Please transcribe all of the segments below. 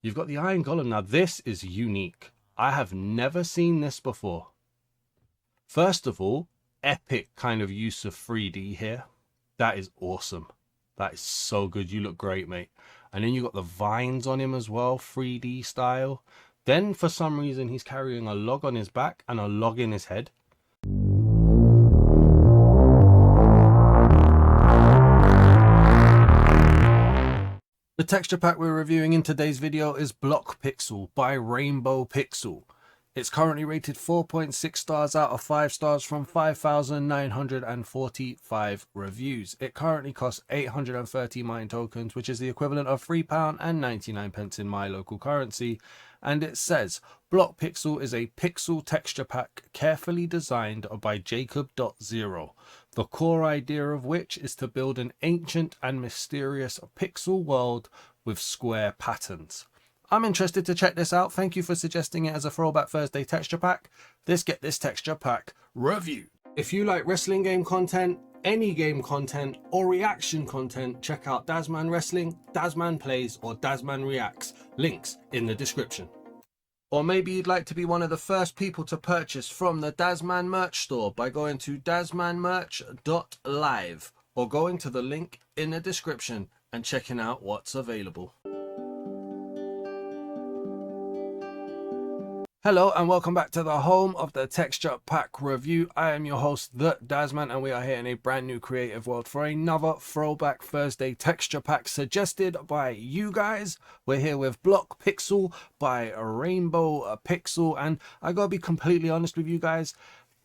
You've got the Iron Golem. Now this is unique. I have never seen this before. First of all, epic kind of use of 3D here. That is awesome. That is so good. You look great, mate. And then you got the vines on him as well, 3D style. Then for some reason he's carrying a log on his back and a log in his head. The texture pack we're reviewing in today's video is BlockPixel by RainbowPixel. It's currently rated 4.6 stars out of 5 stars from 5,945 reviews. It currently costs 830 mine tokens, which is the equivalent of £3.99 in my local currency. And it says, BlockPixel is a pixel texture pack carefully designed by Jacob.Zero. The core idea of which is to build an ancient and mysterious pixel world with square patterns. I'm interested to check this out. Thank you for suggesting it as a Throwback Thursday texture pack. Let's get this texture pack review. If you like wrestling game content, any game content, or reaction content, check out Dazman Wrestling, Dazman Plays, or Dazman Reacts. Links in the description. Or maybe you'd like to be one of the first people to purchase from the Dazman merch store by going to dazmanmerch.live or going to the link in the description and checking out what's available. Hello and welcome back to the home of the texture pack review. I am your host, the Dazman, and we are here in a brand new creative world for another Throwback Thursday texture pack suggested by you guys. We're here with BlockPixel by RainbowPixel, and I gotta be completely honest with you guys.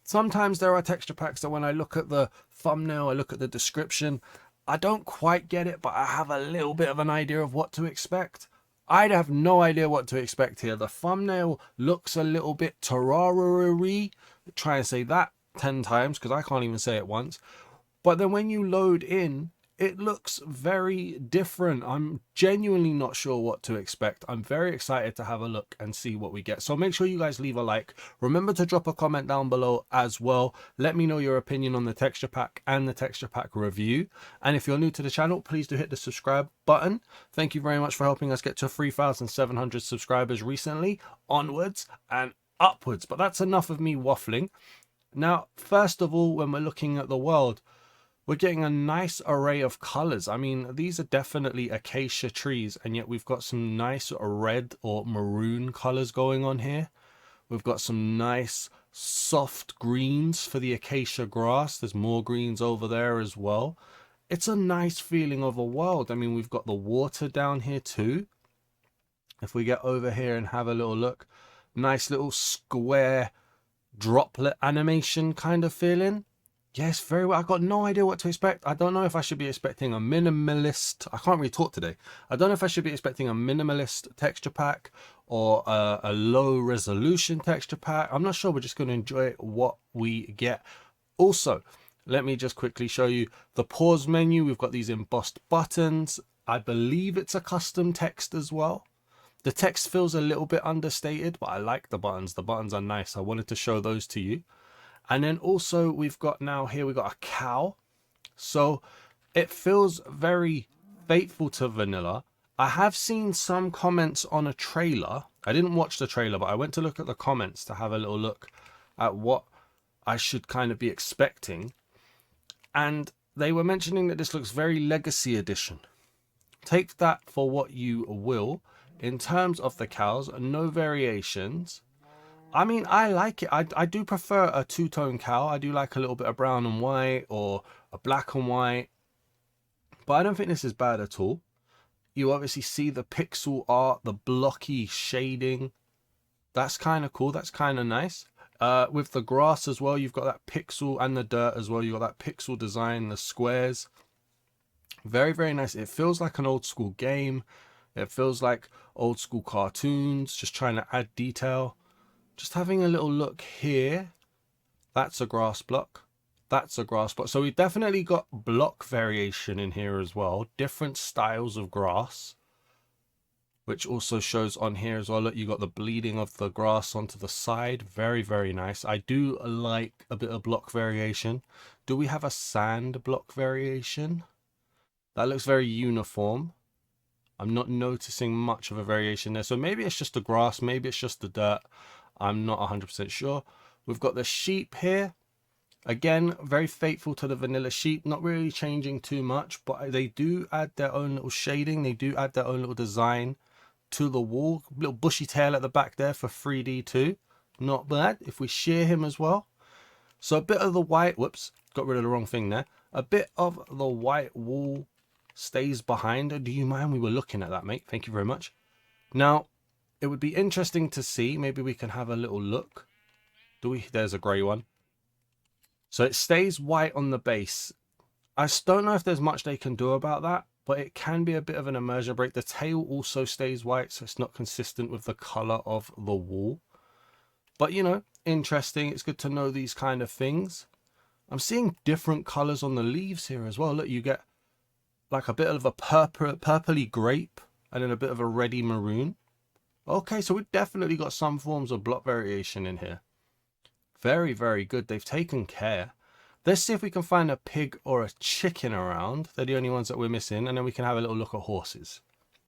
Sometimes there are texture packs that when I look at the thumbnail, I look at the description, I don't quite get it, but I have a little bit of an idea of what to expect. I'd have no idea what to expect here. The thumbnail looks a little bit terrariary. Try and say that 10 times because I can't even say it once. But then when you load in, it looks very different. I'm genuinely not sure what to expect. I'm very excited to have a look and see what we get. So make sure you guys leave a like. Remember to drop a comment down below as well. Let me know your opinion on the texture pack and the texture pack review. And if you're new to the channel, please do hit the subscribe button. Thank you very much for helping us get to 3,700 subscribers recently, onwards and upwards. But that's enough of me waffling. Now, first of all, when we're looking at the world, we're getting a nice array of colors. I mean, these are definitely acacia trees, and yet we've got some nice red or maroon colors going on here. We've got some nice soft greens for the acacia grass. There's more greens over there as well. It's a nice feeling of a world. I mean, we've got the water down here too. If we get over here and have a little look, nice little square droplet animation kind of feeling. Yes, very well. I got no idea what to expect. I don't know if I should be expecting a minimalist. I can't really talk today. I don't know if I should be expecting a minimalist texture pack or a low resolution texture pack. I'm not sure. We're just going to enjoy what we get. Also, let me just quickly show you the pause menu. We've got these embossed buttons. I believe it's a custom text as well. The text feels a little bit understated, but I like the buttons. The buttons are nice. I wanted to show those to you. And then also we've got now here, we've got a cow. So it feels very faithful to vanilla. I have seen some comments on a trailer. I didn't watch the trailer, but I went to look at the comments to have a little look at what I should kind of be expecting. And they were mentioning that this looks very Legacy Edition. Take that for what you will. In terms of the cows, no variations. I mean, I like it. I do prefer a two-tone cow. I do like a little bit of brown and white or a black and white. But I don't think this is bad at all. You obviously see the pixel art, the blocky shading. That's kind of cool. That's kind of nice. With the grass as well, you've got that pixel, and the dirt as well. You've got that pixel design, the squares. Very, very nice. It feels like an old school game. It feels like old school cartoons, just trying to add detail. Just having a little look here. That's a grass block. That's a grass block. So we've definitely got block variation in here as well. Different styles of grass. Which also shows on here as well. Look, you got the bleeding of the grass onto the side. Very, very nice. I do like a bit of block variation. Do we have a sand block variation? That looks very uniform. I'm not noticing much of a variation there. So maybe it's just the grass, maybe it's just the dirt. I'm not 100% sure. We've got the sheep here. Again, very faithful to the vanilla sheep, not really changing too much, but they do add their own little shading. They do add their own little design to the wall. Little bushy tail at the back there for 3D too. Not bad. If we shear him as well. So a bit of the white, whoops, got rid of the wrong thing there. A bit of the white wool stays behind. Do you mind? We were looking at that, mate. Thank you very much. Now, it would be interesting to see. Maybe we can have a little look. Do we? There's a grey one. So it stays white on the base. I just don't know if there's much they can do about that, but it can be a bit of an immersion break. The tail also stays white, so it's not consistent with the color of the wall. But, you know, interesting. It's good to know these kind of things. I'm seeing different colors on the leaves here as well. Look, you get like a bit of a purpley grape and then a bit of a reddy maroon. Okay, so we've definitely got some forms of block variation in here. Very, very good. They've taken care. Let's see if we can find a pig or a chicken around. They're the only ones that we're missing. And then we can have a little look at horses.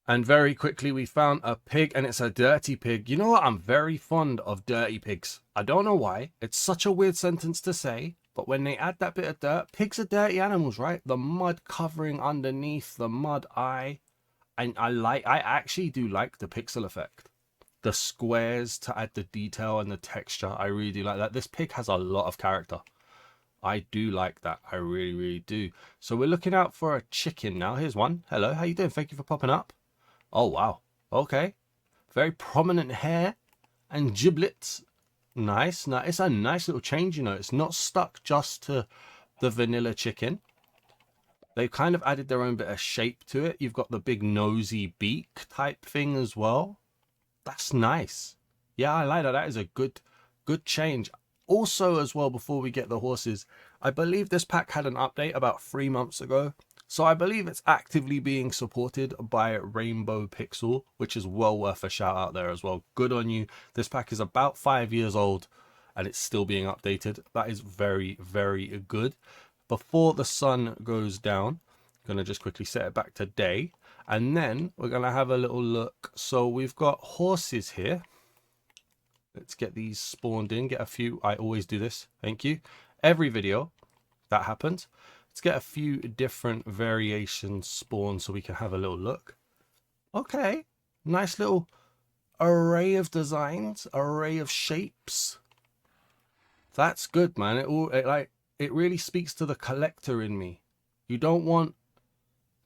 And very quickly we found a pig, and it's a dirty pig. You know what? I'm very fond of dirty pigs. I don't know why. It's such a weird sentence to say. But when they add that bit of dirt, pigs are dirty animals, right? The mud covering underneath, the mud eye. And I actually do like the pixel effect. The squares to add the detail and the texture, I really do like that. This pig has a lot of character. I do like that. I really, really do. So we're looking out for a chicken now. Here's one. Hello, how you doing? Thank you for popping up. Oh, wow. Okay. Very prominent hair and giblets. Nice. Now, it's a nice little change, you know. It's not stuck just to the vanilla chicken. They've kind of added their own bit of shape to it. You've got the big nosy beak type thing as well. That's nice. Yeah, I like that. That is a good change. Also, as well, before we get the horses, I believe this pack had an update about 3 months ago. So I believe it's actively being supported by RainbowPixel, which is well worth a shout out there as well. Good on you. This pack is about 5 years old and it's still being updated. That is very, very good. Before the sun goes down, I'm going to just quickly set it back to day. And then we're going to have a little look. So we've got horses here. Let's get these spawned in. Get a few. I always do this. Thank you. Every video that happens. Let's get a few different variations spawned so we can have a little look. Okay. Nice little array of designs. Array of shapes. That's good, man. It really speaks to the collector in me. You don't want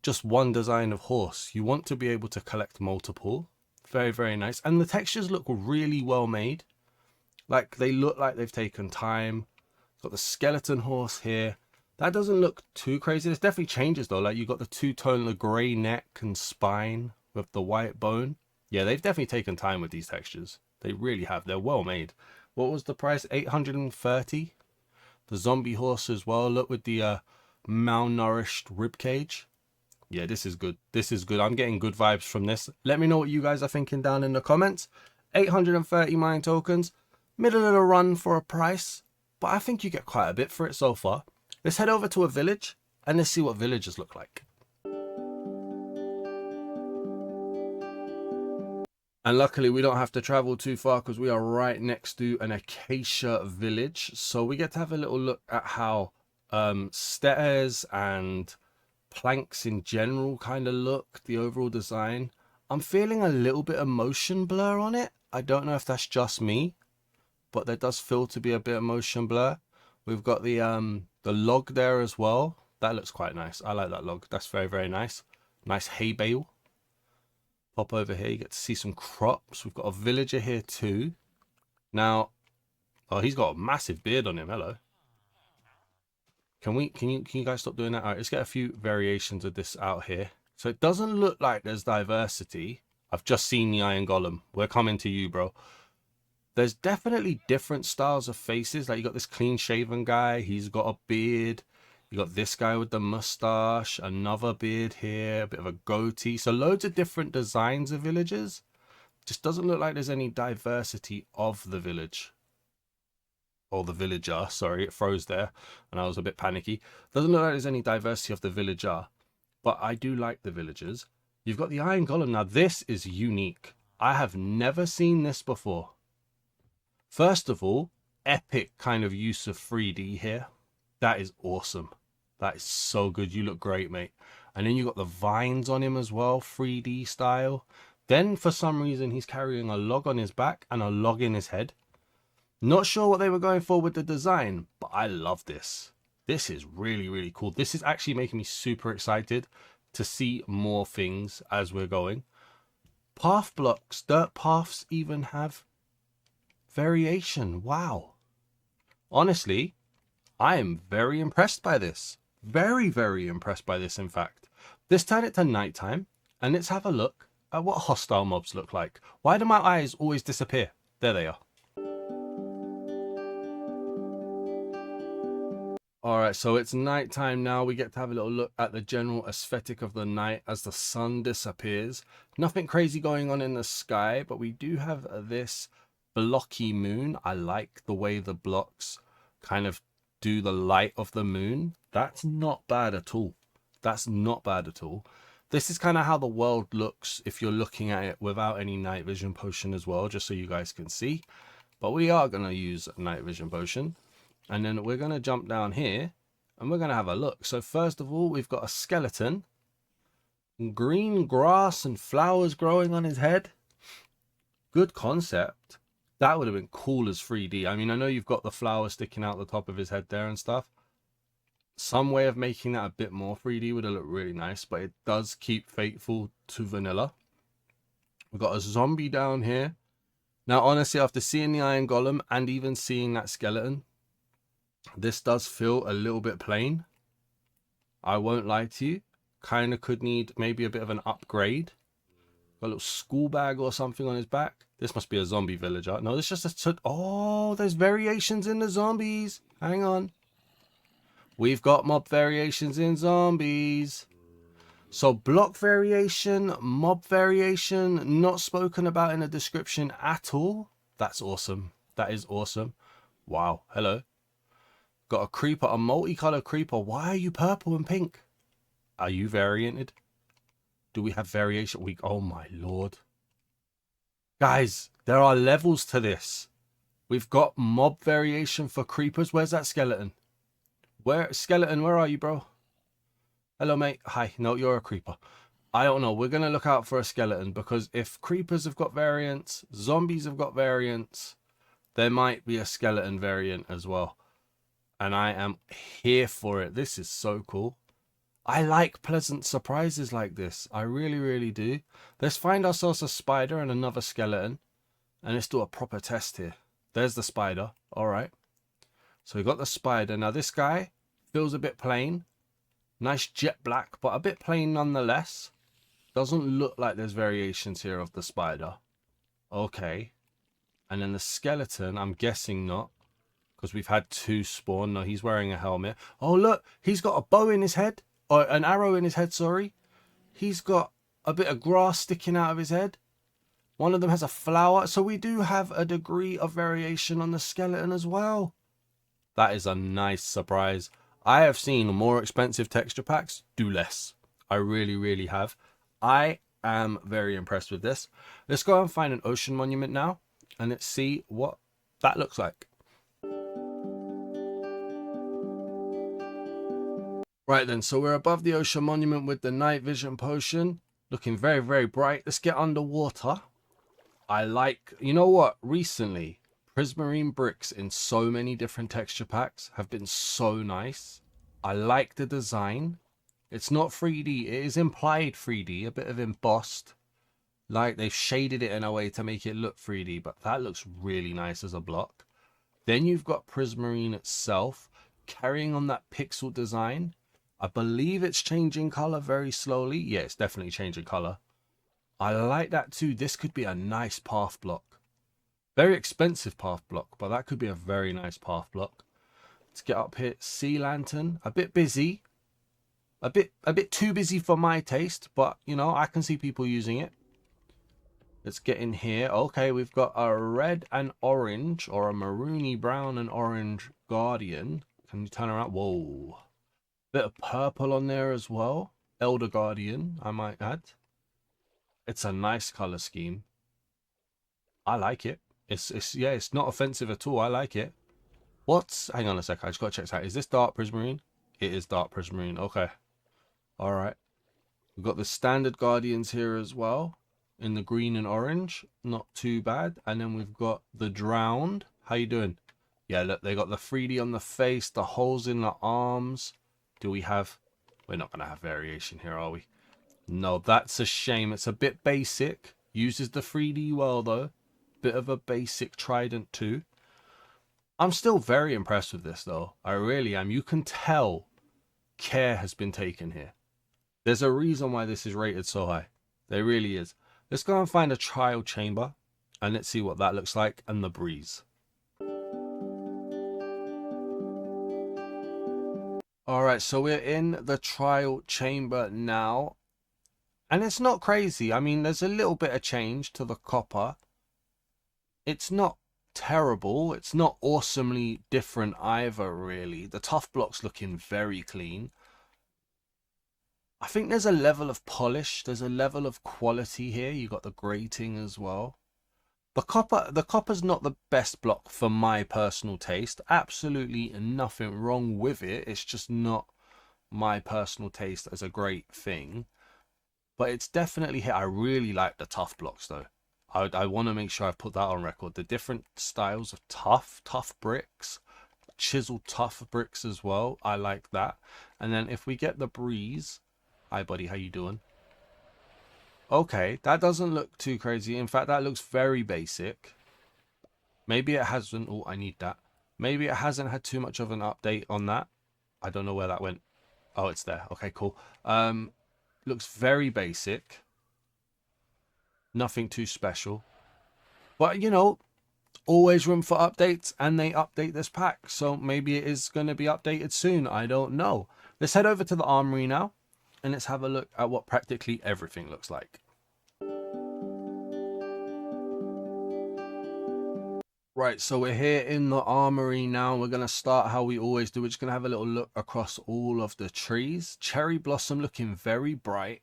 just one design of horse. You want to be able to collect multiple. Very, very nice. And the textures look really well made. Like, they look like they've taken time. Got the skeleton horse here. That doesn't look too crazy. There's definitely changes though. Like, you've got the two-tone, the grey neck and spine with the white bone. Yeah, they've definitely taken time with these textures. They really have. They're well made. What was the price? 830. The zombie horse as well. Look, with the malnourished rib cage. Yeah, this is good. This is good. I'm getting good vibes from this. Let me know what you guys are thinking down in the comments. 830 mine tokens. Middle of the run for a price. But I think you get quite a bit for it so far. Let's head over to a village and let's see what villages look like. And luckily we don't have to travel too far because we are right next to an acacia village. So we get to have a little look at how stairs and planks in general kind of look, the overall design. I'm feeling a little bit of motion blur on it. I don't know if that's just me, but there does feel to be a bit of motion blur. We've got the log there as well. That looks quite nice. I like that log. That's very, very nice. Nice hay bale. Pop over here. You get to see some crops. We've got a villager here too. Now, oh, he's got a massive beard on him. Hello. Can you guys stop doing that? All right, let's get a few variations of this out here. So it doesn't look like there's diversity. I've just seen the iron golem. We're coming to you, bro. There's definitely different styles of faces. Like, you got this clean shaven guy. He's got a beard. You got this guy with the mustache, another beard here, a bit of a goatee. So loads of different designs of villagers. Just doesn't look like there's any diversity of the village. Or the villager, sorry, it froze there and I was a bit panicky. Doesn't look like there's any diversity of the villager, but I do like the villagers. You've got the iron golem. Now this is unique. I have never seen this before. First of all, epic kind of use of 3D here. That is awesome. That is so good. You look great, mate. And then you got the vines on him as well, 3D style. Then for some reason he's carrying a log on his back and a log in his head. Not sure what they were going for with the design, but I love this. This is really, really cool. This is actually making me super excited to see more things as we're going. Path blocks, dirt paths even have variation. Wow. Honestly, I am very impressed by this. Very, very impressed by this, in fact. Let's turn it to nighttime and let's have a look at what hostile mobs look like. Why do my eyes always disappear? There they are. Alright, so it's nighttime now. We get to have a little look at the general aesthetic of the night as the sun disappears. Nothing crazy going on in the sky, but we do have this blocky moon. I like the way the blocks kind of do the light of the moon. That's not bad at all. That's not bad at all. This is kind of how the world looks if you're looking at it without any night vision potion as well, just so you guys can see. But we are going to use a night vision potion. And then we're going to jump down here and we're going to have a look. So first of all, we've got a skeleton. Green grass and flowers growing on his head. Good concept. That would have been cool as 3D. I mean, I know you've got the flowers sticking out the top of his head there and stuff. Some way of making that a bit more 3D would have looked really nice, but it does keep faithful to vanilla. We've got a zombie down here. Now, honestly, after seeing the iron golem and even seeing that skeleton, this does feel a little bit plain. I won't lie to you. Kind of could need maybe a bit of an upgrade. Got a little school bag or something on his back. This must be a zombie villager. No, this is just a... Oh, there's variations in the zombies. Hang on. We've got mob variations in zombies. So block variation, mob variation, not spoken about in the description at all. That's awesome. That is awesome. Wow. Hello. Got a creeper, a multicolored creeper. Why are you purple and pink? Are you varianted? Do we have variation? Oh my lord. Guys, there are levels to this. We've got mob variation for creepers. Where's that skeleton? Skeleton, where are you, bro? Hello, mate. Hi. No, you're a creeper. I don't know. We're going to look out for a skeleton because if creepers have got variants, zombies have got variants, there might be a skeleton variant as well. And I am here for it. This is so cool. I like pleasant surprises like this. I really, really do. Let's find ourselves a spider and another skeleton. And let's do a proper test here. There's the spider. All right. So we got the spider. Now this guy feels a bit plain. Nice jet black, but a bit plain nonetheless. Doesn't look like there's variations here of the spider. Okay. And then the skeleton, I'm guessing not. Because we've had two spawn. No, he's wearing a helmet. Oh, look. He's got a bow in his head. Or an arrow in his head, sorry. He's got a bit of grass sticking out of his head. One of them has a flower. So we do have a degree of variation on the skeleton as well. That is a nice surprise. I have seen more expensive texture packs do less. I really, really have. I am very impressed with this. Let's go and find an ocean monument now. And let's see what that looks like. Right then, so we're above the ocean monument with the night vision potion. Looking very, very bright. Let's get underwater. I like, you know what? Recently, prismarine bricks in so many different texture packs have been so nice. I like the design. It's not 3D. It is implied 3D, a bit of embossed. Like they've shaded it in a way to make it look 3D, but that looks really nice as a block. Then you've got prismarine itself carrying on that pixel design. I believe it's changing color very slowly. Yeah, it's definitely changing color. I like that too. This could be a nice path block. Very expensive path block, but that could be a very nice path block. Let's get up here. Sea lantern. A bit busy. A bit too busy for my taste, but you know, I can see people using it. Let's get in here. Okay, we've got a red and orange, or a maroony brown and orange guardian. Can you turn around? Whoa. Bit of purple on there as well. Elder Guardian, I might add. It's a nice color scheme. I like it. Yeah, it's not offensive at all. I like it. Hang on a sec. I just got to check this out. Is this dark prismarine? It is dark prismarine. Okay. All right. We've got the standard guardians here as well in the green and orange. Not too bad. And then we've got the drowned. How you doing? Yeah, look, they got the 3D on the face, the holes in the arms. Do we have... We're not going to have variation here, are we? No, that's a shame. It's a bit basic. Uses the 3D well, though. Bit of a basic trident, too. I'm still very impressed with this, though. I really am. You can tell care has been taken here. There's a reason why this is rated so high. There really is. Let's go and find a trial chamber. And let's see what that looks like. And the breeze. Alright, so we're in the trial chamber now. And it's not crazy. I mean, there's a little bit of change to the copper. It's not terrible. It's not awesomely different either, really. The tough block's looking very clean. I think there's a level of polish. There's a level of quality here. You got the grating as well. The copper's not the best block for my personal taste. Absolutely nothing wrong with it. It's just not my personal taste as a great thing. But it's definitely here. I really like the tough blocks though. I want to make sure I put that on record. The different styles of tough bricks, chiseled tough bricks as well. I like that. And then if we get the breeze, hi buddy, how you doing? Okay, that doesn't look too crazy. In fact, that looks very basic. Maybe it hasn't. Oh, I need that. Maybe it hasn't had too much of an update on that. I don't know where that went. Oh, it's there. Okay, cool. Looks very basic. Nothing too special. But, you know, always room for updates, and they update this pack. So maybe it is going to be updated soon. I don't know. Let's head over to the Armoury now. And let's have a look at what practically everything looks like. Right, so we're here in the Armoury now. We're going to start how we always do. We're just going to have a little look across all of the trees. Cherry blossom looking very bright,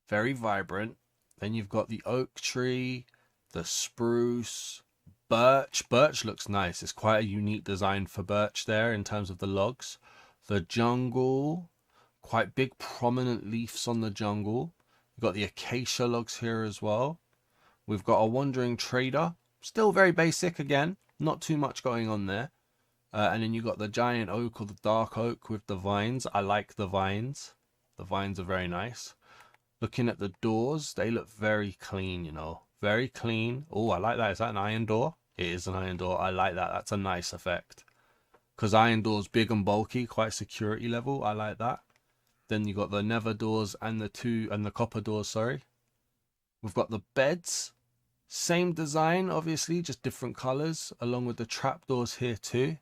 very vibrant. Then you've got the oak tree, the spruce, birch. Birch looks nice. It's quite a unique design for birch there in terms of the logs. The jungle. Quite big prominent leaves on the jungle. We've got the acacia logs here as well. We've got a wandering trader. Still very basic again. Not too much going on there. And then you've got the giant oak or the dark oak with the vines. I like the vines. The vines are very nice. Looking at the doors, they look very clean, you know. Very clean. Oh, I like that. Is that an iron door? It is an iron door. I like that. That's a nice effect. Because iron doors big and bulky, quite security level. I like that. Then you got the nether doors and the copper doors, sorry. We've got the beds. Same design, obviously, just different colors, along with the trapdoors here too.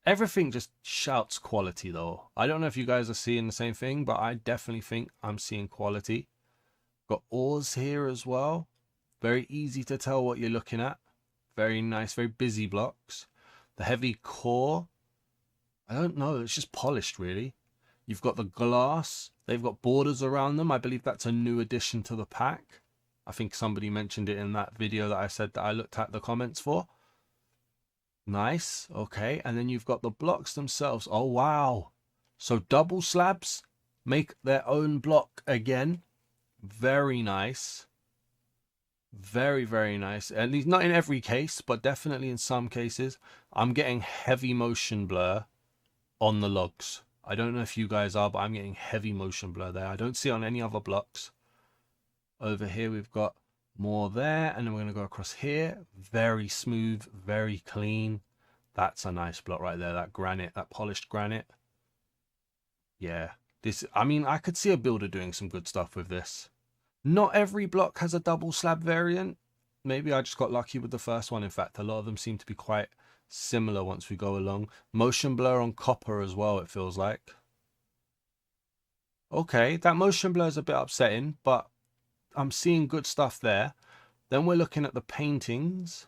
Everything just shouts quality though. I don't know if you guys are seeing the same thing, but I definitely think I'm seeing quality. Got ores here as well. Very easy to tell what you're looking at. Very nice, very busy blocks. The heavy core. I don't know, it's just polished really. You've got the glass. They've got borders around them. I believe that's a new addition to the pack. I think somebody mentioned it in that video that I said that I looked at the comments for. Nice. Okay. And then you've got the blocks themselves. Oh, wow. So double slabs make their own block again. Very nice. Very, very nice. At least not in every case, but definitely in some cases. I'm getting heavy motion blur on the logs. I don't know if you guys are, but I'm getting heavy motion blur there. I don't see it on any other blocks. Over here, we've got more there. And then we're going to go across here. Very smooth, very clean. That's a nice block right there. That granite, that polished granite. Yeah. I mean, I could see a builder doing some good stuff with this. Not every block has a double slab variant. Maybe I just got lucky with the first one. In fact, a lot of them seem to be quite similar once we go along. Motion blur on copper as well, it feels like. Okay, that motion blur is a bit upsetting, but I'm seeing good stuff there. Then we're looking at the paintings.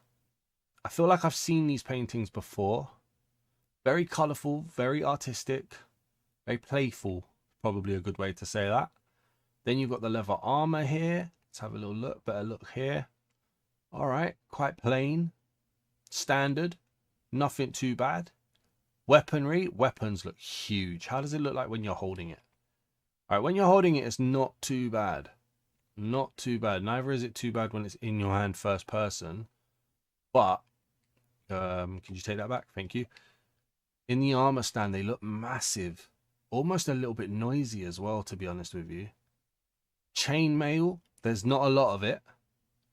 I feel like I've seen these paintings before. Very colourful, very artistic, very playful. Probably a good way to say that. Then you've got the leather armor here. Let's have a little look. Better look here. All right, quite plain, standard, nothing too bad. Weaponry, weapons look huge. How does it look like when you're holding it? All right, when you're holding it, it's not too bad. Not too bad. Neither is it too bad when it's in your hand first person. But, can you take that back? Thank you. In the armor stand, they look massive. Almost a little bit noisy as well, to be honest with you. Chainmail, there's not a lot of it.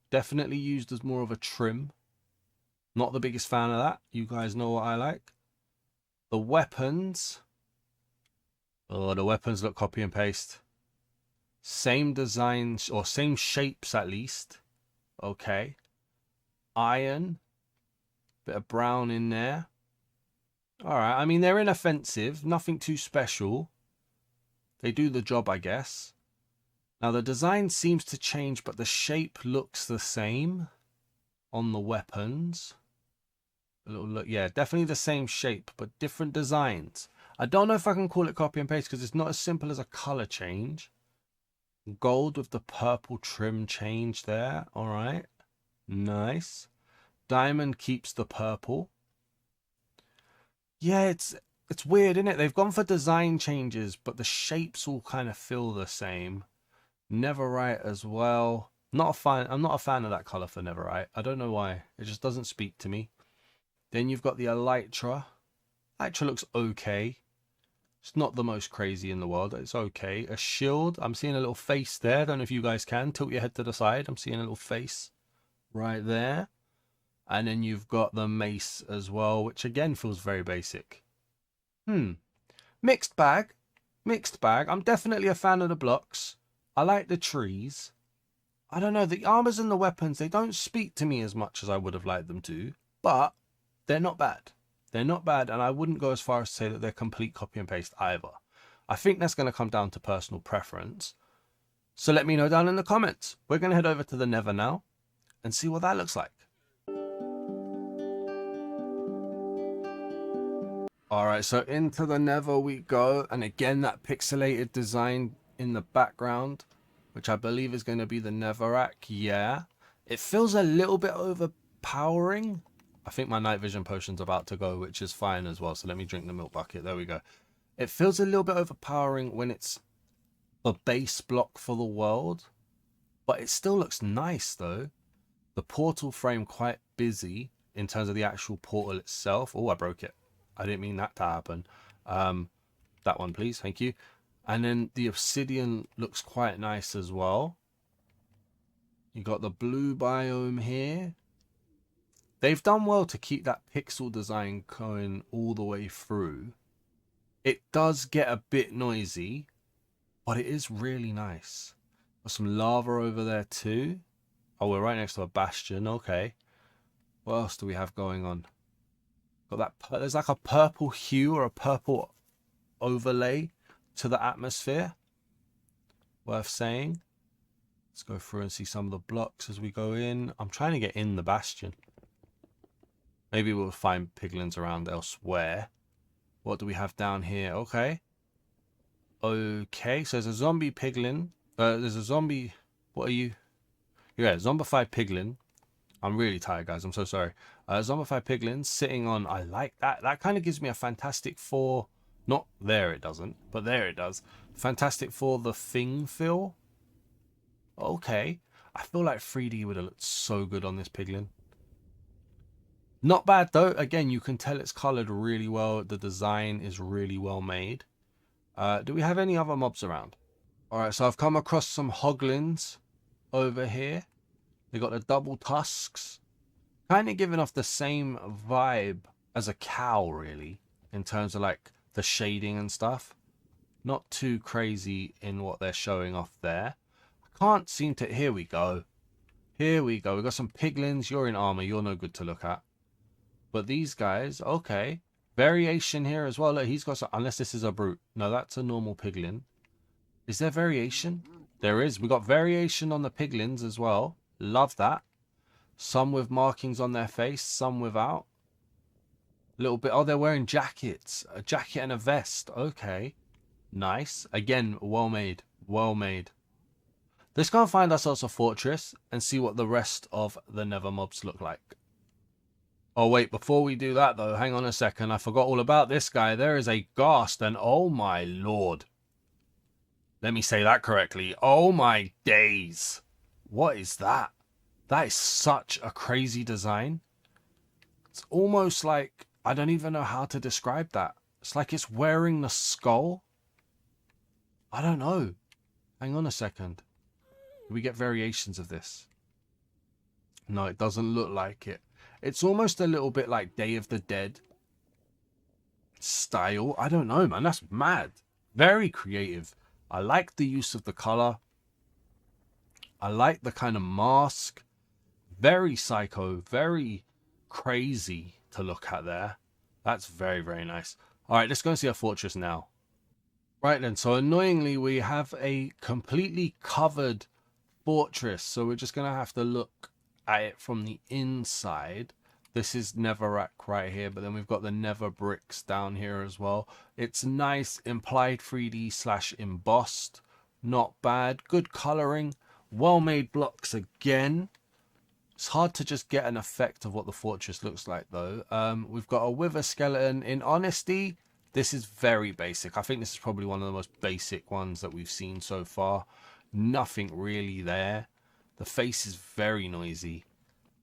Definitely used as more of a trim. Not the biggest fan of that. You guys know what I like. The weapons. Oh, the weapons look copy and paste. Same designs, or same shapes at least. Okay. Iron. Bit of brown in there. Alright, I mean, they're inoffensive. Nothing too special. They do the job, I guess. Now, the design seems to change, but the shape looks the same on the weapons. A little look, yeah, definitely the same shape, but different designs. I don't know if I can call it copy and paste because it's not as simple as a color change. Gold with the purple trim change there. All right, nice. Diamond keeps the purple. Yeah, it's weird, isn't it? They've gone for design changes, but the shapes all kind of feel the same. Netherite as well. I'm not a fan of that color for Netherite. I don't know why. It just doesn't speak to me. Then you've got the Elytra. Elytra looks okay. It's not the most crazy in the world. It's okay. A shield. I'm seeing a little face there. I don't know if you guys can. Tilt your head to the side. I'm seeing a little face right there. And then you've got the mace as well, which again feels very basic. Mixed bag. Mixed bag. I'm definitely a fan of the blocks. I like the trees. I don't know, the armors and the weapons, they don't speak to me as much as I would have liked them to, but they're not bad. They're not bad, and I wouldn't go as far as to say that they're complete copy and paste either. I think that's going to come down to personal preference. So let me know down in the comments. We're going to head over to the Nether now and see what that looks like. Alright, so into the Nether we go, and again that pixelated design in the background, which I believe is going to be the Netherrack. Yeah, it feels a little bit overpowering. I think my night vision potion's about to go, which is fine as well, so let me drink the milk bucket. There we go. It feels a little bit overpowering when it's the base block for the world, but it still looks nice though. The portal frame quite busy in terms of the actual portal itself. Oh, I broke it. I didn't mean that to happen. That one please, thank you. And then the obsidian looks quite nice as well. You got the blue biome here. They've done well to keep that pixel design going all the way through. It does get a bit noisy, but it is really nice. Got some lava over there too. Oh, we're right next to a bastion. Okay. What else do we have going on? Got that. There's like a purple hue or a purple overlay to the atmosphere. Worth saying. Let's go through and see some of the blocks as we go in. I'm trying to get in the bastion. Maybe we'll find piglins around elsewhere. What do we have down here? Okay. Okay, so there's a zombie piglin. There's a zombie... What are you? Yeah, zombified piglin. I'm really tired, guys. I'm so sorry. Zombified piglin sitting on... I like that. That kind of gives me a Fantastic Four... Not there it doesn't, but there it does. Fantastic Four the thing feel. Okay. I feel like 3D would have looked so good on this piglin. Not bad though. Again, you can tell it's colored really well. The design is really well made. Do we have any other mobs around? Alright, so I've come across some hoglins over here. They got the double tusks. Kind of giving off the same vibe as a cow, really, in terms of like the shading and stuff. Not too crazy in what they're showing off there. I can't seem to... Here we go. Here we go. We've got some piglins. You're in armor. You're no good to look at. But these guys, okay. Variation here as well. Look, he's got some... Unless this is a brute. No, that's a normal piglin. Is there variation? There is. We got variation on the piglins as well. Love that. Some with markings on their face. Some without. A little bit... Oh, they're wearing jackets. A jacket and a vest. Okay. Nice. Again, well made. Well made. Let's go and find ourselves a fortress and see what the rest of the Nether mobs look like. Oh wait, before we do that though, hang on a second. I forgot all about this guy. There is a ghast, and oh my lord. Let me say that correctly. Oh my days. What is that? That is such a crazy design. It's almost like, I don't even know how to describe that. It's like it's wearing the skull. I don't know. Hang on a second. Do we get variations of this? No, it doesn't look like it. It's almost a little bit like Day of the Dead style. I don't know, man. That's mad. Very creative. I like the use of the color. I like the kind of mask. Very psycho. Very crazy to look at there. That's very, very nice. All right, let's go and see our fortress now. Right then, so annoyingly, we have a completely covered fortress. So we're just going to have to look at it from the inside. This is Netherrack right here, but then we've got the Nether bricks down here as well. It's nice implied 3D / embossed. Not bad. Good coloring. Well-made blocks again. It's hard to just get an effect of what the fortress looks like though. We've got a wither skeleton. In honesty, this is very basic. I think this is probably one of the most basic ones that we've seen so far. Nothing really there. The face is very noisy.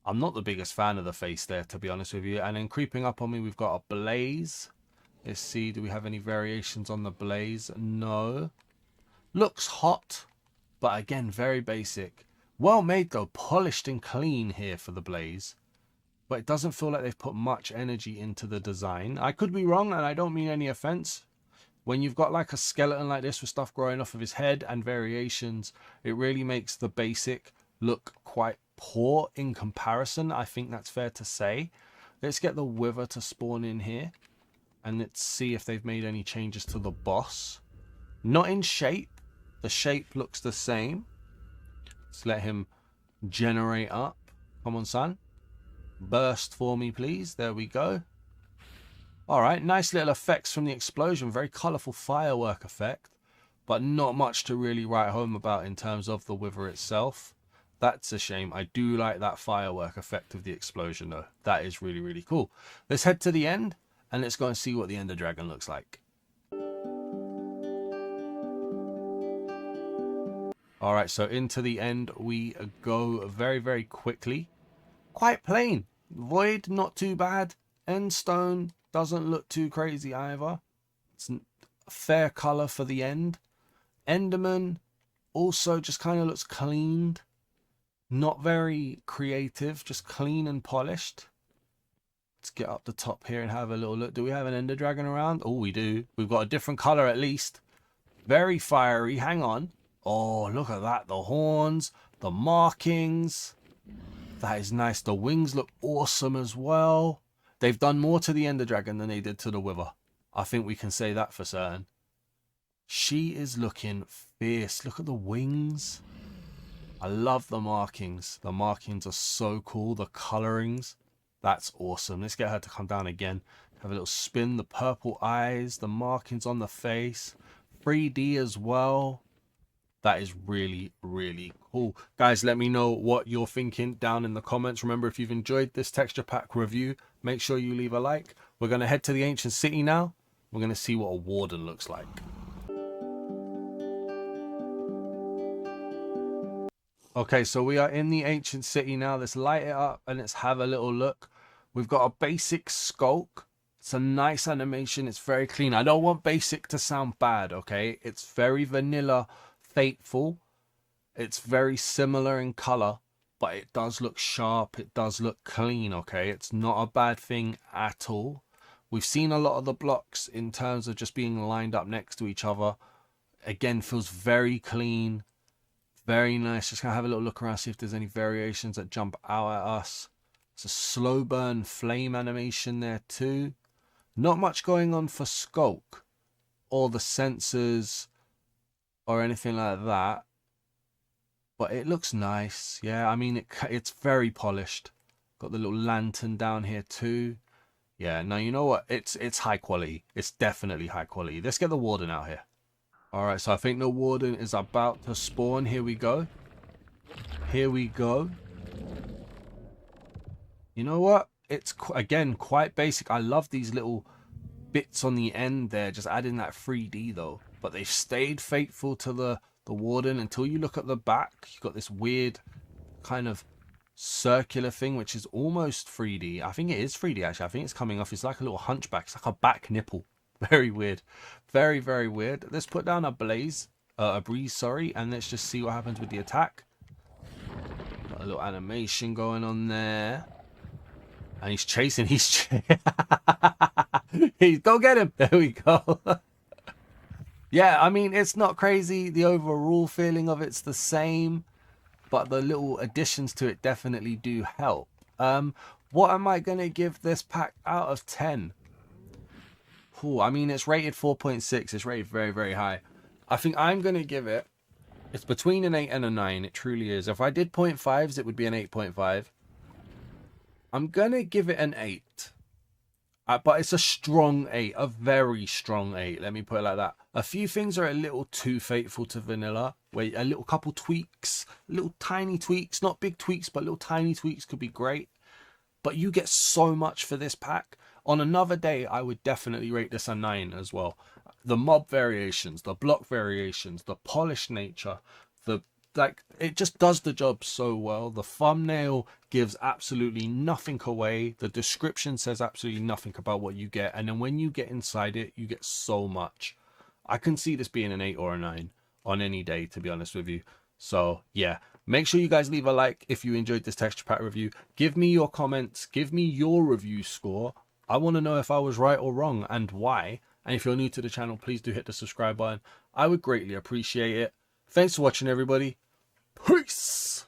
I'm not the biggest fan of the face there, to be honest with you. And then creeping up on me, we've got a blaze. Let's see, do we have any variations on the blaze? No. Looks hot, but again, very basic. Well made though, polished and clean here for the blaze. But it doesn't feel like they've put much energy into the design. I could be wrong, and I don't mean any offense. When you've got like a skeleton like this with stuff growing off of his head and variations, it really makes the basic look quite poor in comparison. I think that's fair to say. Let's get the wither to spawn in here. And let's see if they've made any changes to the boss. Not in shape. The shape looks the same. Let's let him generate up. Come on, son. Burst for me, please. There we go. Alright, nice little effects from the explosion. Very colourful firework effect. But not much to really write home about in terms of the wither itself. That's a shame. I do like that firework effect of the explosion though. That is really, really cool. Let's head to the end and let's go and see what the Ender Dragon looks like. Alright, so into the end we go very, very quickly. Quite plain. Void, not too bad. End stone doesn't look too crazy either. It's a fair colour for the end. Enderman also just kind of looks cleaned. Not very creative, just clean and polished. Let's get up the top here and have a little look. Do we have an Ender Dragon around? Oh, we do. We've got a different colour at least. Very fiery. Hang on. Oh, look at that. The horns, the markings. That is nice. The wings look awesome as well. They've done more to the Ender Dragon than they did to the Wither. I think we can say that for certain. She is looking fierce. Look at the wings. I love the markings. The markings are so cool. The colorings. That's awesome. Let's get her to come down again. Have a little spin. The purple eyes. The markings on the face. 3D as well. That is really, really cool. Guys, let me know what you're thinking down in the comments. Remember, if you've enjoyed this texture pack review, make sure you leave a like. We're going to head to the ancient city now. We're going to see what a warden looks like. Okay, so we are in the ancient city now. Let's light it up and let's have a little look. We've got a basic skulk. It's a nice animation. It's very clean. I don't want basic to sound bad, okay? It's very vanilla, fateful. It's very similar in color, but it does look sharp. It does look clean, okay? It's not a bad thing at all. We've seen a lot of the blocks in terms of just being lined up next to each other. Again, feels very clean. Very nice. Just gonna have a little look around, see if there's any variations that jump out at us. It's a slow burn flame animation there too. Not much going on for Skulk or the sensors or anything like that. But it looks nice. Yeah, I mean, it's very polished. Got the little lantern down here too. Yeah, now you know what? It's high quality. It's definitely high quality. Let's get the Warden out here. Alright, so I think the Warden is about to spawn. Here we go. Here we go. You know what? It's, again, quite basic. I love these little bits on the end there, just adding that 3D though. But they've stayed faithful to the Warden. Until you look at the back, you've got this weird kind of circular thing, which is almost 3D. I think it is 3D actually. I think it's coming off. It's like a little hunchback. It's like a back nipple. Very weird. Very, very weird. Let's put down a breeze, sorry, and let's just see what happens with the attack. Got a little animation going on there. And he's chasing. He's go get him. There we go. Yeah, I mean, it's not crazy. The overall feeling of it's the same, but the little additions to it definitely do help. What am I going to give this pack out of 10? Ooh, I mean, it's rated 4.6. It's rated very, very high. I think I'm going to give it, it's between an 8 and a 9. It truly is. If I did 0.5s, it would be an 8.5. I'm going to give it an 8. But it's a strong 8. A very strong 8. Let me put it like that. A few things are a little too faithful to vanilla. Where a little couple tweaks. Little tiny tweaks. Not big tweaks, but little tiny tweaks could be great. But you get so much for this pack. On another day, I would definitely rate this a 9 as well. The mob variations. The block variations. The polished nature. It just does the job so well. The thumbnail gives absolutely nothing away. The description says absolutely nothing about what you get. And then when you get inside it, you get so much. I can see this being an 8 or a 9 on any day, to be honest with you. So, yeah. Make sure you guys leave a like if you enjoyed this texture pack review. Give me your comments. Give me your review score. I want to know if I was right or wrong and why. And if you're new to the channel, please do hit the subscribe button. I would greatly appreciate it. Thanks for watching, everybody. Peace!